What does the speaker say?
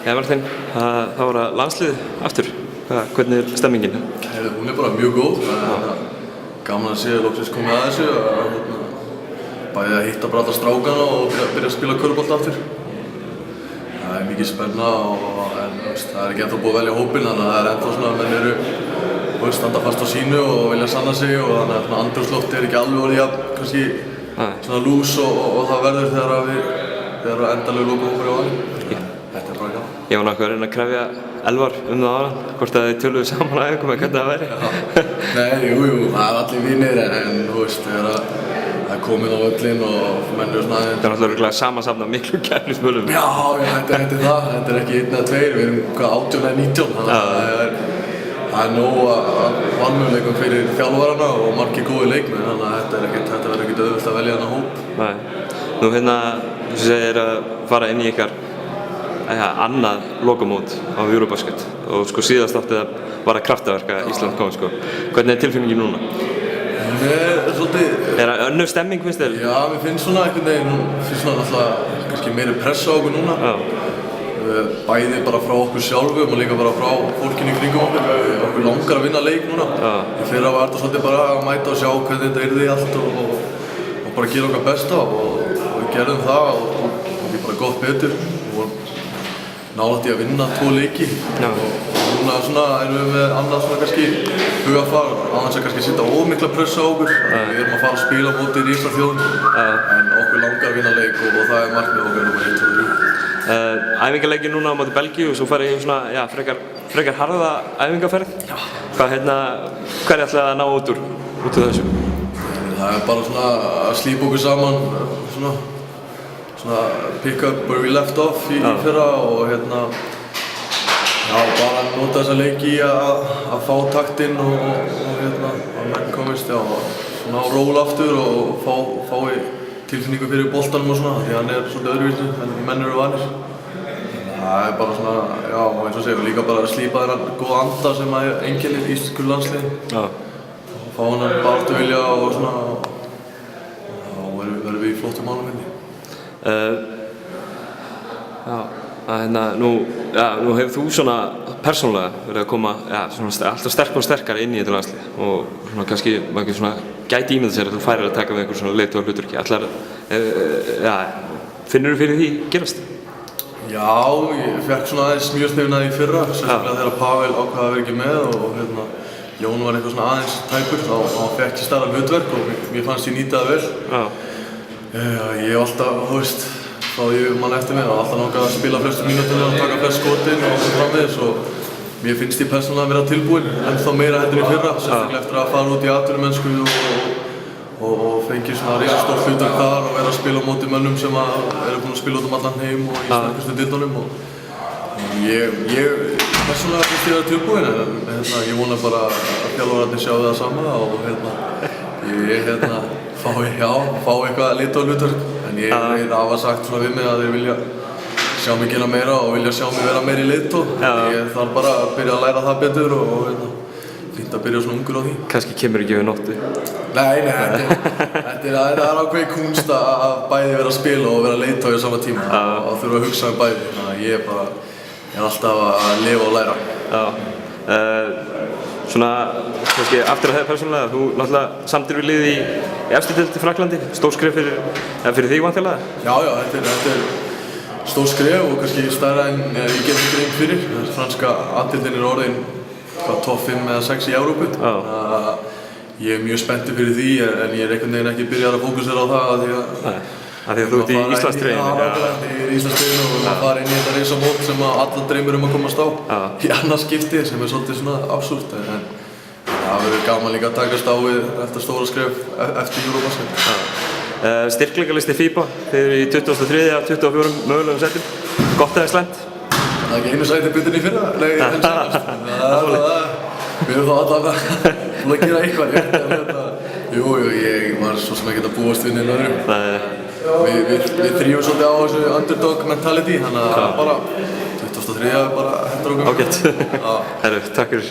Já, Martin, það var að landsliðið aftur. Hvernig er stemmingin? Hún er bara mjög góð. Gaman að sé loksins komið að þessu. Bæði að hitta bara alla strákana og byrja að spila körfubolta aftur. Það er mikið spenna en það er ekki ennþá búið að velja hópinn, þannig að það er ennþá svona að menn eru standa fast á sínu og vilja sanna sig og þannig að andrúmsloftið er ekki alveg orðið jafn kannski svona lús og það verður þegar endanlegu lokahópur er á valinu. Þetta er bara gaman. Ég var nokkuð að reyna að krefja Elvar það áðan, hvort að þið töluðu saman að eitthvað með hvernig það væri. Nei, jú, það er allir vinir en þú veist, þegar það er komið á völlinn og menn eru svona aðeins. Það er náttúrulega samansafnað miklu kærlismönnum. Já, þetta er það. Þetta er ekki 1 eða 2, við erum 18 eða 19, þannig að það er nóg að valmöguleikum fyrir þjálfarana og margir góðir leikmenn, þannig að þetta verður ekkert auðvelt að velja þennan hóp. Nei. Nú þú segir að fara inn í ykkar annað lokamót á Eurobasket og síðast átti það bara kraftaverk að Ísland kom. Hvernig er tilfinningin núna? Hún er svolítið... Er það önnur stemming, finnst þér? Já, mér finnst svona einhvern veginn, finnst svona alltaf kannski meiri pressa á okkur núna. Bæði bara frá okkur sjálfum og líka bara frá fólkinu í kringum okkur. Okkur langar að vinna leik núna. Í fyrra var þetta svolítið bara að mæta og sjá hvernig þetta yrði allt og bara gera okkar besta og við gerðum það og við bara gott betur. Nálægt í að vinna 2 leiki og núna svona erum við með annað svona kannski hugafar annars að kannski setja ómikla pressa á okkur. Við erum að fara að spila móti risaþjóðum en okkur langar að vinna leik og það er markmið okkar númer 1 og 3. Æfingaleiki núna á móti Belgíu og svo farið í svona frekar harða æfingaferð. Hverju ætlaði að ná út úr þessu? Það er bara svona að slípa okkur saman svona pick up where we left off í fyrra og bara nota þessa leiki að fá taktinn og að menn komist svona á ról aftur og fái tilfinningu fyrir boltanum og svona því hann er svolítið öðruvísi en menn eru vanir. Það er bara svona, já, og eins og segir, líka bara að slípa þennan góða anda sem einkennir íslensku landsliðin og fá hennan baráttuvilja og svona og verðum við í flottum málum. Nú hefur þú svona persónulega verið að koma alltaf sterkar og sterkar inn í þetta landslið og svona kannski maður svona gæti ímynda sér að þú færir að taka við einhver svona leiðtogahlutverki. Finnur þú fyrir því gerast? Já, ég fekk svona aðeins mjög stefnað í fyrra, sérstaklega þegar Pavel ákvað að vera ekki með og Jón var eitthvað svona aðeins tæpur, þá fekk ég stærra hlutverk og mér fannst ég nýta það vel. Ég hef alltaf, þú veist, frá því mann eftir mér, alltaf langað að spila flestu mínútur og taka flest skotin og svo framvegis og mér finnst ég persónulega að vera tilbúinn ennþá meira heldur í fyrra, sérstaklega eftir að fara út í atvinnumennsku og fengi svona risastórt hlutverk þar og vera að spila á móti mönnum sem eru búin að spila út allan heim og í sterkustu deildunum og ég persónulega finnst ég að vera tilbúinn en ég vona bara að þjálfararnir sjá það sama og ég fá eitthvað leiðtogahlutverk en ég hafa sagt svona við mig að þeir vilja sjá mig gera meira og vilja sjá mig vera meira í leiðtog. Ég þarf bara að byrja að læra það betur og fínt að byrja svona ungur á því. Kannski kemur ekki við nóttu? Nei, þetta er ákveðin kunst að bæði vera að spila og vera leiðtogi á sama tíma og þurfa að hugsa bæði. Þannig að ég er alltaf að lifa og læra. Svona, kannski aftur að það persónulega, þú náttúrulega samdir við liðið í efstu deild í Frakklandi, stór skref fyrir þig væntanlega? Já, þetta er stór skref og kannski stærra en ég get ekki reynd fyrir. Franska A-deildin er orðin topp 5 eða 6 í Evrópu. Ég er mjög spenntur fyrir því en ég er einhvern veginn ekki byrjað að fókusera á það Af því að þú ert í Íslandsdreifinu? Já, ég er í Íslandsdreifinu og að fara inn í þetta risamót sem alla dreymir að komast á í annað skipti sem er svolítið svona absúrt en það verður gaman líka að takast á við þetta stóra skref eftir Eurobasket. Styrkleikalisti FIBA, þeir eru í 23. af 24 mögulegum sætum. Gott eða slæmt? Það er ekki einu sæti betur en í fyrra, en senast. Við erum þá allavega búin að gera eitthvað. Jú, ég var svo sem ekki að búast við neina öðru. Við þrýfum svolítið á þessu underdog mentality, þannig að bara 23. bara hendur okkur. Ágætt. Herru, takk fyrir.